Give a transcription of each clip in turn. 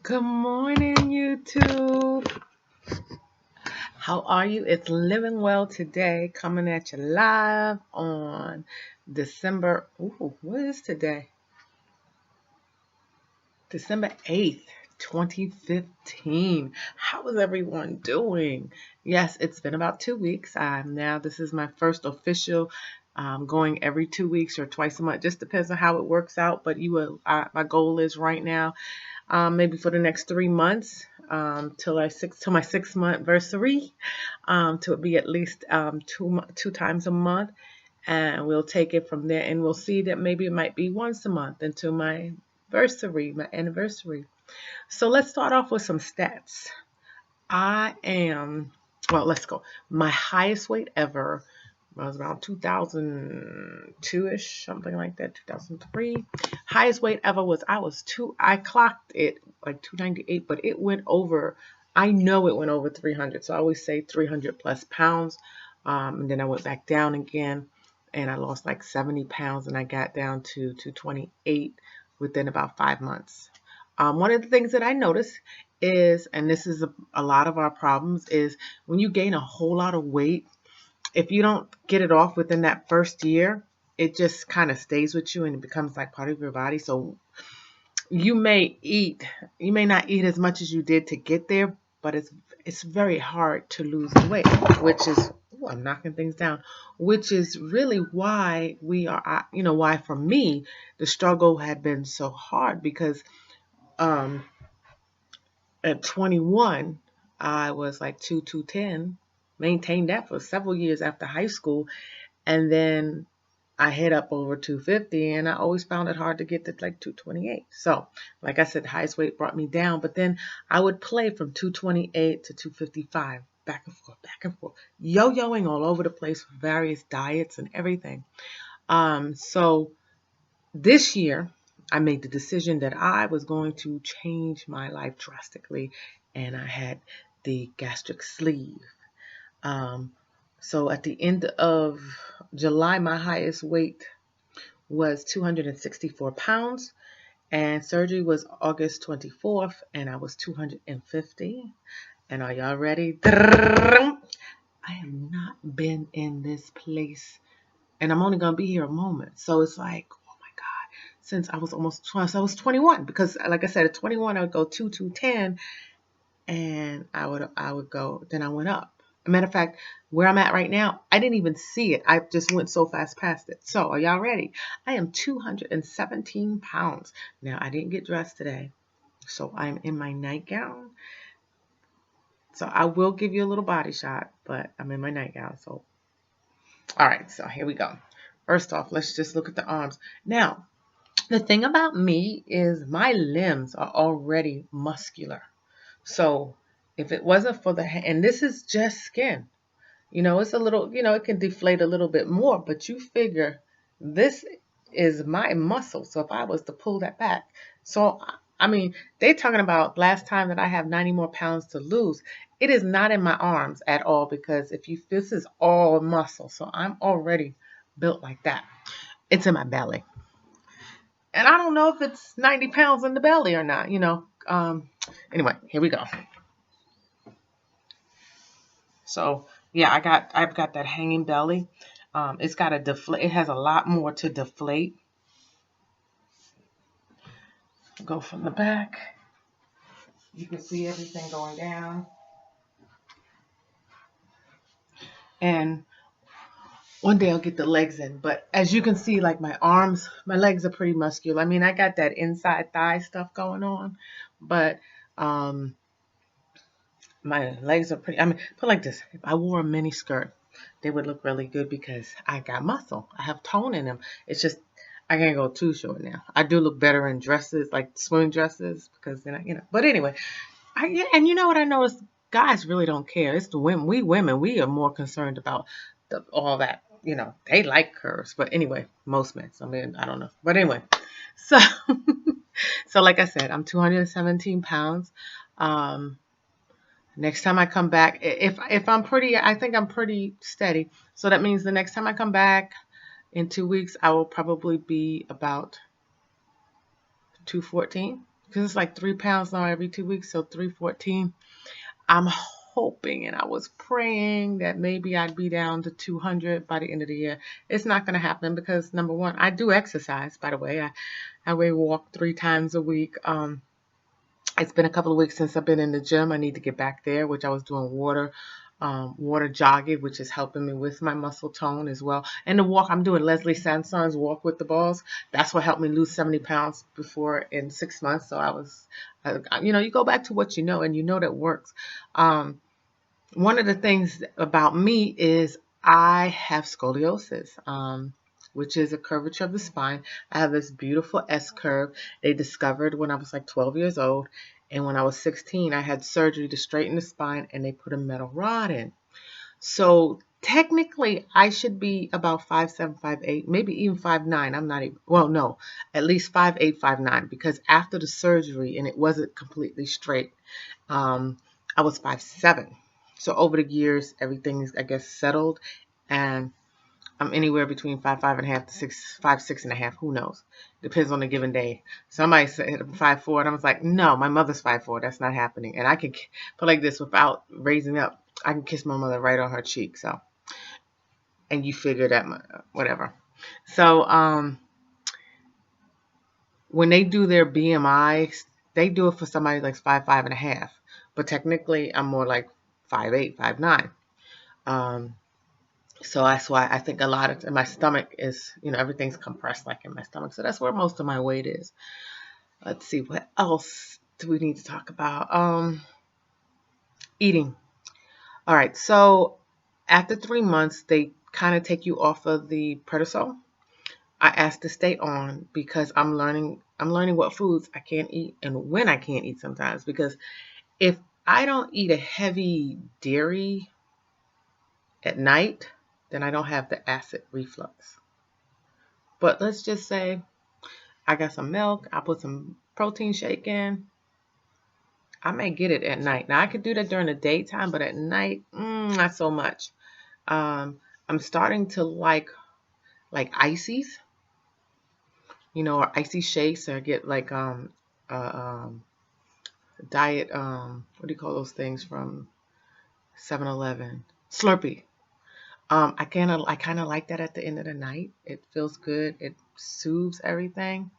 Good morning, YouTube. How are you? It's Living Well today, coming at you live on December. Ooh, what is today? December 8th, 2015. How is everyone doing? Yes, it's been about 2 weeks. This is my first official going every 2 weeks or twice a month. Just depends on how it works out. But my goal is right now, maybe for the next 3 months, till my 6 month anniversary, to be at least two times a month, and we'll take it from there, and we'll see that maybe it might be once a month until my anniversary. So let's start off with some stats. I am, well, let's go. My highest weight ever was around 2002-ish, something like that, 2003. Highest weight ever I clocked it like 298, but it went over, I know it went over 300. So I always say 300 plus pounds. And then I went back down again and I lost like 70 pounds and I got down to 228 within about 5 months. One of the things that I noticed is, and this is a lot of our problems, is when you gain a whole lot of weight, if you don't get it off within that first year, it just kind of stays with you and it becomes like part of your body. So you may not eat as much as you did to get there, but it's very hard to lose the weight, which is, ooh, I'm knocking things down, which is really why why for me the struggle had been so hard because um at 21 I was like 210, maintained that for several years after high school, and then I hit up over 250 and I always found it hard to get to like 228. So, like I said, the highest weight brought me down, but then I would play from 228 to 255, back and forth, yo-yoing all over the place with various diets and everything. So this year, I made the decision that I was going to change my life drastically, and I had the gastric sleeve. Um, so at the end of July, my highest weight was 264 pounds, and surgery was August 24th, and I was 250. And are y'all ready? I have not been in this place, and I'm only going to be here a moment. So it's like, oh my God, since I was almost 12, so I was 21, because like I said, at 21, I would go 210, and I would go, then I went up. A matter of fact, where I'm at right now, I didn't even see it. I just went so fast past it. So, are y'all ready? I am 217 pounds. Now, I didn't get dressed today, so I'm in my nightgown. So, I will give you a little body shot, but I'm in my nightgown. So, all right, so here we go. First off, let's just look at the arms. Now, the thing about me is my limbs are already muscular. So if it wasn't for and this is just skin, it's a little, it can deflate a little bit more, but you figure this is my muscle. So if I was to pull that back, so I mean, they're talking about last time that I have 90 more pounds to lose. It is not in my arms at all, because this is all muscle. So I'm already built like that. It's in my belly. And I don't know if it's 90 pounds in the belly or not. Anyway, here we go. So yeah, I've got that hanging belly. It's got a deflate. It has a lot more to deflate. Go from the back. You can see everything going down. And one day I'll get the legs in. But as you can see, like my legs are pretty muscular. I mean, I got that inside thigh stuff going on, but um, my legs are pretty. I mean, put like this: if I wore a mini skirt, they would look really good because I got muscle. I have tone in them. It's just I can't go too short now. I do look better in dresses, like swimming dresses, because then. But anyway, and you know what I noticed? Guys really don't care. It's the women. We women, we are more concerned about all that. They like curves, but anyway, most men. I mean, I don't know, but anyway, so so like I said, I'm 217 pounds. Um, Next time I come back, if I'm pretty, I think I'm pretty steady. So that means the next time I come back in 2 weeks, I will probably be about 214. because it's like 3 pounds now every 2 weeks, so 314. I'm hoping and I was praying that maybe I'd be down to 200 by the end of the year. It's not going to happen because number one, I do exercise, by the way. I walk 3 times a week. It's been a couple of weeks since I've been in the gym. I need to get back there, which I was doing water jogging, which is helping me with my muscle tone as well. And the walk, I'm doing Leslie Sanson's walk with the balls. That's what helped me lose 70 pounds before in 6 months. So you go back to what you know, and you know that works. One of the things about me is I have scoliosis, which is a curvature of the spine. I have this beautiful S curve. They discovered when I was like 12 years old. And when I was 16, I had surgery to straighten the spine and they put a metal rod in. So technically, I should be about 5'7", 5'8", maybe even 5'9". I'm not even, well, no, at least 5'8", 5'9", because after the surgery and it wasn't completely straight, I was 5'7". So over the years, everything is, I guess, settled, and I'm anywhere between 5'5.5" to 6'5", 6.5". Who knows? Depends on the given day. Somebody said 5'4", and I was like, no, my mother's 5'4". That's not happening. And I can put like this without raising up. I can kiss my mother right on her cheek. So, and you figure that, whatever. So, when they do their BMI, they do it for somebody like 5'5.5", but technically I'm more like 5'8", 5'9". So that's why I think a lot of my stomach is, everything's compressed like in my stomach. So that's where most of my weight is. Let's see, what else do we need to talk about? Eating. All right. So after 3 months, they kind of take you off of the prednisone. I asked to stay on because I'm learning what foods I can't eat and when I can't eat sometimes, because if I don't eat a heavy dairy at night, then I don't have the acid reflux. But let's just say I got some milk, I put some protein shake in, I may get it at night. Now I could do that during the daytime, but at night, not so much. I'm starting to like ices, or icy shakes, or get like diet, what do you call those things from 7-Eleven? Slurpee. I kind of like that at the end of the night. It feels good. It soothes everything.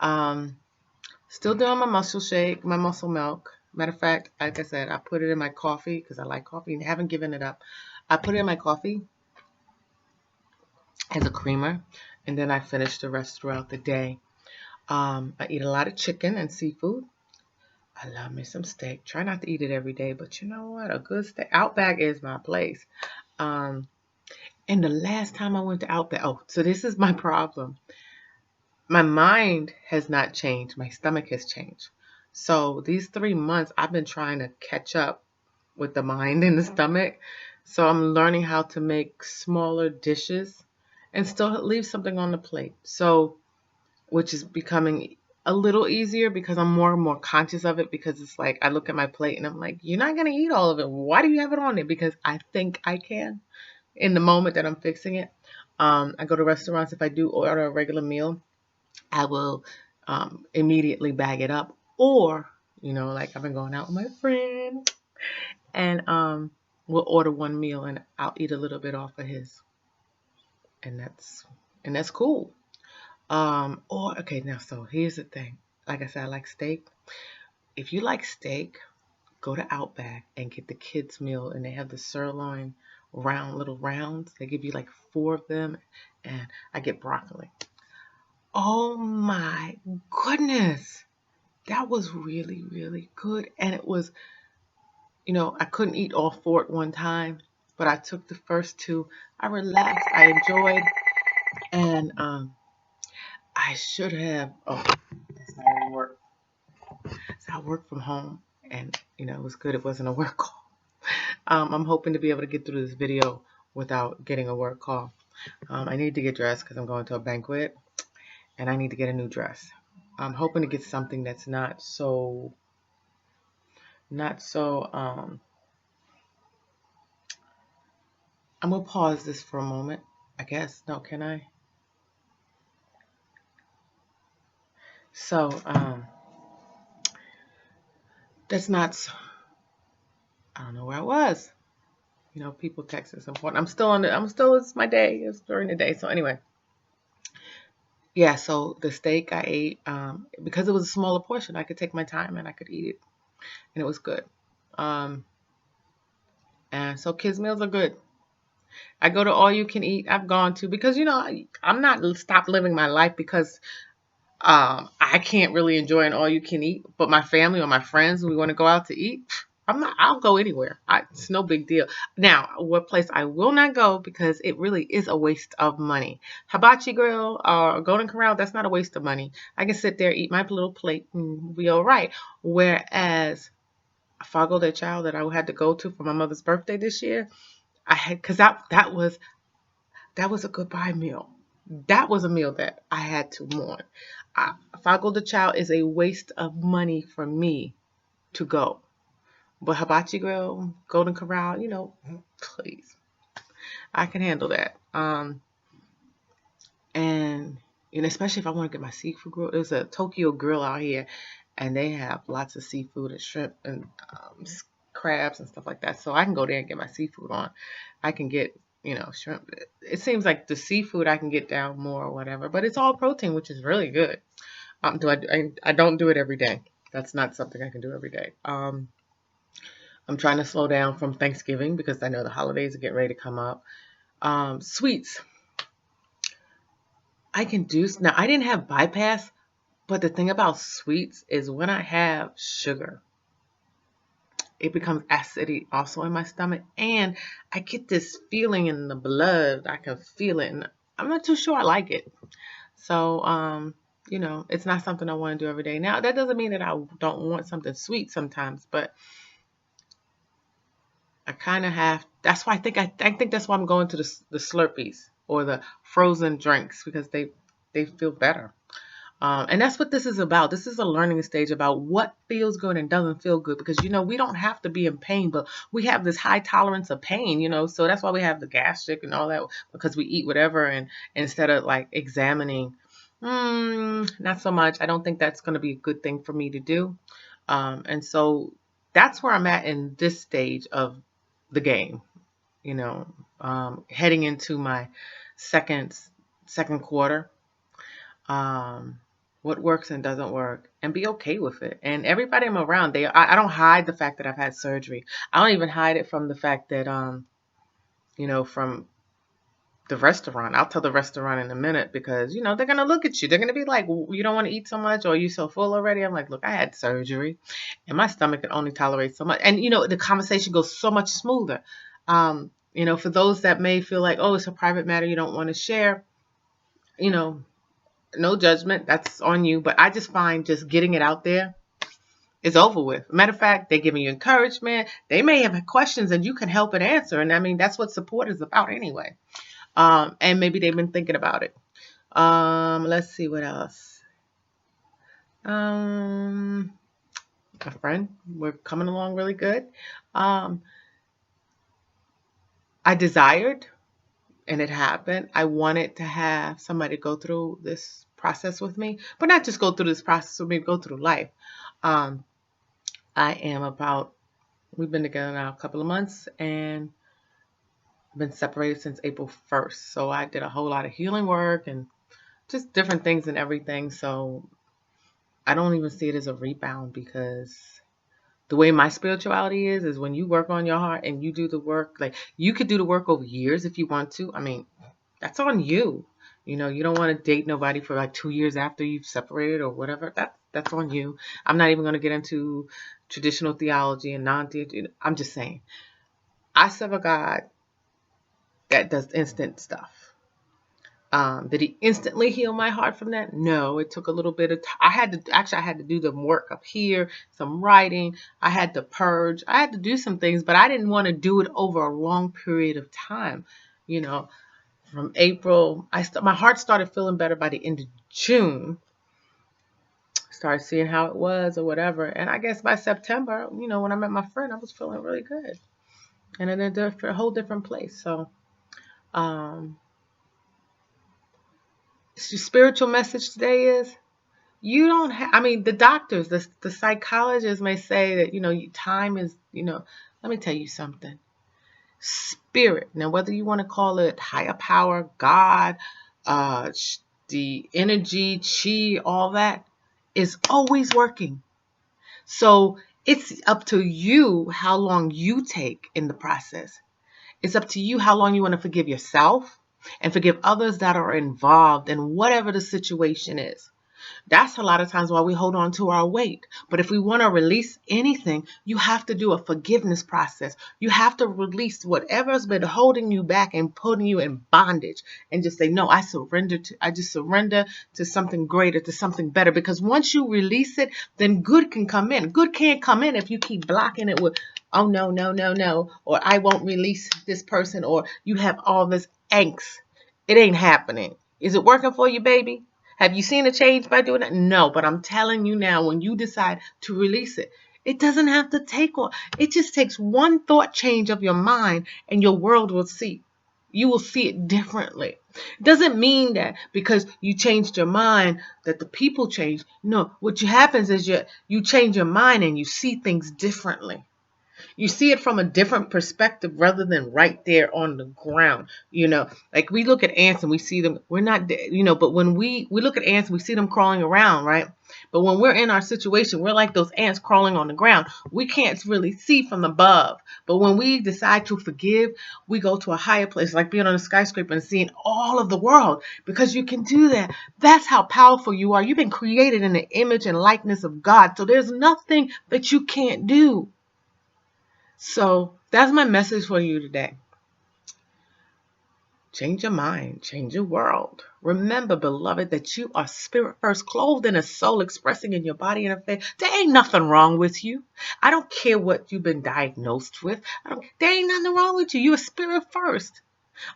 Still doing my muscle shake, my muscle milk. Matter of fact, like I said, I put it in my coffee because I like coffee and haven't given it up. I put it in my coffee as a creamer, and then I finish the rest throughout the day. I eat a lot of chicken and seafood. I love me some steak. Try not to eat it every day, but you know what? A good steak. Outback is my place. And the last time I went to Outback, so this is my problem. My mind has not changed. My stomach has changed. So these 3 months, I've been trying to catch up with the mind and the stomach. So I'm learning how to make smaller dishes and still leave something on the plate. So, which is becoming a little easier because I'm more and more conscious of it, because it's like I look at my plate and I'm like, you're not going to eat all of it. Why do you have it on there? Because I think I can in the moment that I'm fixing it. I go to restaurants. If I do order a regular meal, I will immediately bag it up. Or, like I've been going out with my friend, and we'll order one meal and I'll eat a little bit off of his. And that's cool. Okay, now, so here's the thing. Like I said, I like steak. If you like steak, go to Outback and get the kids' meal, and they have the sirloin little rounds. They give you like 4 of them, and I get broccoli. Oh my goodness. That was really, really good. And it was, I couldn't eat all 4 at one time, but I took the first 2. I relaxed. I enjoyed. And I should have, that's not even work. So I work from home, and, it was good. It wasn't a work call. I'm hoping to be able to get through this video without getting a work call. I need to get dressed because I'm going to a banquet, and I need to get a new dress. I'm hoping to get something that's not so, I'm going to pause this for a moment. I guess. No, can I? So, That's not, I don't know where I was. People text is important. It's my day. It's during the day. So anyway, yeah, so the steak I ate, because it was a smaller portion, I could take my time and I could eat it, and it was good. Um, and so kids' meals are good. I go to all you can eat. I've gone to because I'm not stop living my life because I can't really enjoy an all you can eat, but my family or my friends, we want to go out to eat. I'll go anywhere. It's no big deal. Now, what place I will not go because it really is a waste of money. Hibachi Grill or Golden Corral, that's not a waste of money. I can sit there, eat my little plate, and be all right. Whereas Fogo de Chao that I had to go to for my mother's birthday this year, I had because that was a goodbye meal. That was a meal that I had to mourn. Fago the Child is a waste of money for me to go. But Hibachi Grill, Golden Corral, please, I can handle that. And especially if I want to get my seafood grill, there's a Tokyo Grill out here, and they have lots of seafood and shrimp and crabs and stuff like that. So I can go there and get my seafood on. I can get shrimp. It seems like the seafood I can get down more or whatever, but it's all protein, which is really good. I don't do it every day. That's not something I can do every day. I'm trying to slow down from Thanksgiving because I know the holidays are getting ready to come up. Sweets. I can do now. I didn't have bypass, but the thing about sweets is when I have sugar, it becomes acidic also in my stomach, and I get this feeling in the blood. I can feel it, and I'm not too sure I like it. So, it's not something I want to do every day. Now, that doesn't mean that I don't want something sweet sometimes, but I kind of have. That's why I think that's why I'm going to the Slurpees or the frozen drinks because they feel better. And that's what this is about. This is a learning stage about what feels good and doesn't feel good because, we don't have to be in pain, but we have this high tolerance of pain, so that's why we have the gastric and all that because we eat whatever. And instead of like examining, not so much. I don't think that's going to be a good thing for me to do. And so that's where I'm at in this stage of the game, heading into my second quarter. What works and doesn't work, and be okay with it. And everybody I'm around, I don't hide the fact that I've had surgery. I don't even hide it from the fact that from the restaurant. I'll tell the restaurant in a minute because they're gonna look at you. They're gonna be like, "You don't want to eat so much, or are you so full already?" I'm like, "Look, I had surgery, and my stomach can only tolerate so much." And the conversation goes so much smoother. For those that may feel like, "Oh, it's a private matter, you don't want to share," you know, no judgment. That's on you. But I just find just getting it out there is over with. Matter of fact, they're giving you encouragement. They may have questions and you can help and answer. And I mean, that's what support is about anyway. And maybe they've been thinking about it. Let's see what else. A friend, we're coming along really good. I desired, and it happened. I wanted to have somebody go through this process with me, but not just go through this process with me, go through life. Um, we've been together now a couple of months and been separated since April 1st. So I did a whole lot of healing work and just different things and everything. So I don't even see it as a rebound because the way my spirituality is when you work on your heart and you do the work, like you could do the work over years if you want to. I mean, that's on you. You don't want to date nobody for like 2 years after you've separated or whatever. That's on you. I'm not even going to get into traditional theology and non-theology. I'm just saying, I serve a God that does instant stuff. Did he instantly heal my heart from that? No, it took a little bit of time. I had to do the work up here, some writing. I had to purge. I had to do some things, but I didn't want to do it over a long period of time. From April, my heart started feeling better by the end of June. Started seeing how it was or whatever. And I guess by September, when I met my friend, I was feeling really good. And in a whole different place. So, the spiritual message today is You don't have, I mean, the doctors, the psychologists may say that, time is, let me tell you something. Spirit, now whether you want to call it higher power, God, uh, the energy, chi, all that is always working. So it's up to you how long you take in the process. It's up to you how long you want to forgive yourself and forgive others that are involved in whatever the situation is. That's a lot of times why we hold on to our weight. But if we want to release anything, you have to do a forgiveness process. You have to release whatever's been holding you back and putting you in bondage and just say, no, I just surrender to something greater, to something better. Because once you release it, then good can come in. Good can't come in if you keep blocking it with, oh, no, no, no, no, or I won't release this person, or you have all this angst. It ain't happening. Is it working for you, baby? Have you seen a change by doing that? No, but I'm telling you now, when you decide to release it, it doesn't have to take all. It just takes one thought change of your mind and your world will see. You will see it differently. It doesn't mean that because you changed your mind that the people change. No, what happens is you change your mind and you see things differently. You see it from a different perspective rather than right there on the ground. Like we look at ants and we see them, we're not, but when we look at ants, we see them crawling around, right? But when we're in our situation, we're like those ants crawling on the ground. We can't really see from above. But when we decide to forgive, we go to a higher place, like being on a skyscraper and seeing all of the world, because you can do that. That's how powerful you are. You've been created in the image and likeness of God. So there's nothing that you can't do. So that's my message for you today. Change your mind, change your world. Remember, beloved, that you are spirit first, clothed in a soul, expressing in your body and a face. There ain't nothing wrong with you. I don't care what you've been diagnosed with. There ain't nothing wrong with you. You're spirit first.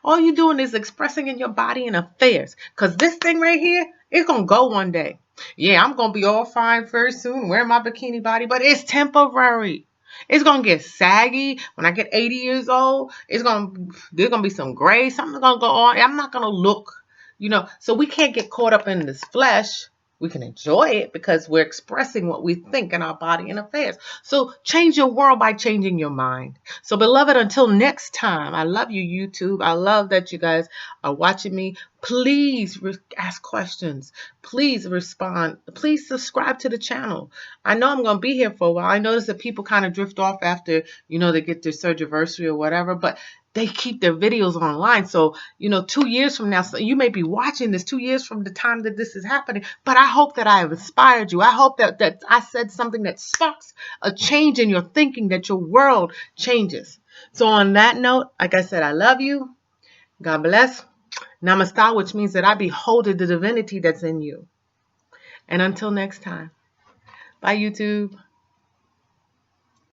All you're doing is expressing in your body and affairs. Because this thing right here, it's going to go one day. Yeah, I'm going to be all fine very soon, wear my bikini body, but it's temporary. It's going to get saggy when I get 80 years old. There's going to be some gray. Something's going to go on. I'm not going to look, so we can't get caught up in this flesh. We can enjoy it because we're expressing what we think in our body and affairs. So change your world by changing your mind. So beloved, until next time, I love you, YouTube. I love that you guys are watching me. Please ask questions. Please respond. Please subscribe to the channel. I know I'm going to be here for a while. I notice that people kind of drift off after, they get their surgery or whatever, but they keep their videos online. So, 2 years from now, so you may be watching this 2 years from the time that this is happening, but I hope that I have inspired you. I hope that I said something that sparks a change in your thinking, that your world changes. So on that note, like I said, I love you. God bless. Namaste, which means that I behold the divinity that's in you. And until next time, bye, YouTube.